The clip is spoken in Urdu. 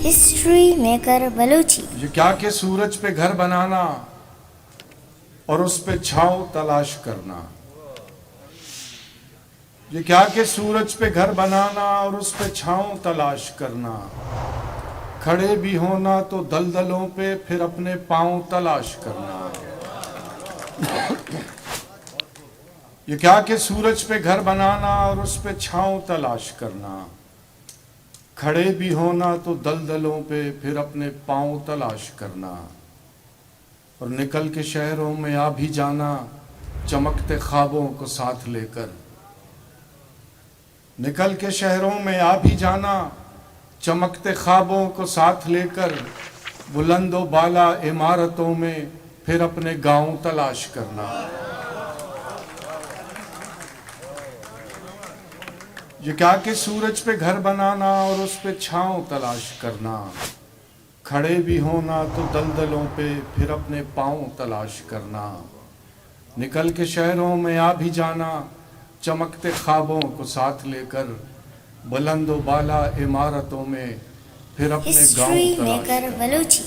History maker Balochi. یہ کیا کہ سورج پہ گھر بنانا اور اس پہ چھاؤں تلاش کرنا. یہ کیا کہ سورج پہ گھر بنانا اور اس پہ چھاؤں تلاش کرنا. کھڑے بھی ہونا تو دلدلوں پہ پھر اپنے پاؤں تلاش کرنا. یہ کیا کہ سورج پہ گھر بنانا اور اس پہ چھاؤں تلاش کرنا. کھڑے بھی ہونا تو دلدلوں پہ پھر اپنے پاؤں تلاش کرنا. اور نکل کے شہروں میں آ بھی جانا چمکتے خوابوں کو ساتھ لے کر. نکل کے شہروں میں آ بھی جانا چمکتے خوابوں کو ساتھ لے کر. بلند و بالا عمارتوں میں پھر اپنے گاؤں تلاش کرنا. یہ کیا کہ سورج پہ گھر بنانا اور اس پہ چھاؤں تلاش کرنا. کھڑے بھی ہونا تو دلدلوں پہ پھر اپنے پاؤں تلاش کرنا. نکل کے شہروں میں آ بھی جانا چمکتے خوابوں کو ساتھ لے کر. بلند و بالا عمارتوں میں پھر اپنے گاؤں ہسٹری تلاش میکر کرنا. بلوچی.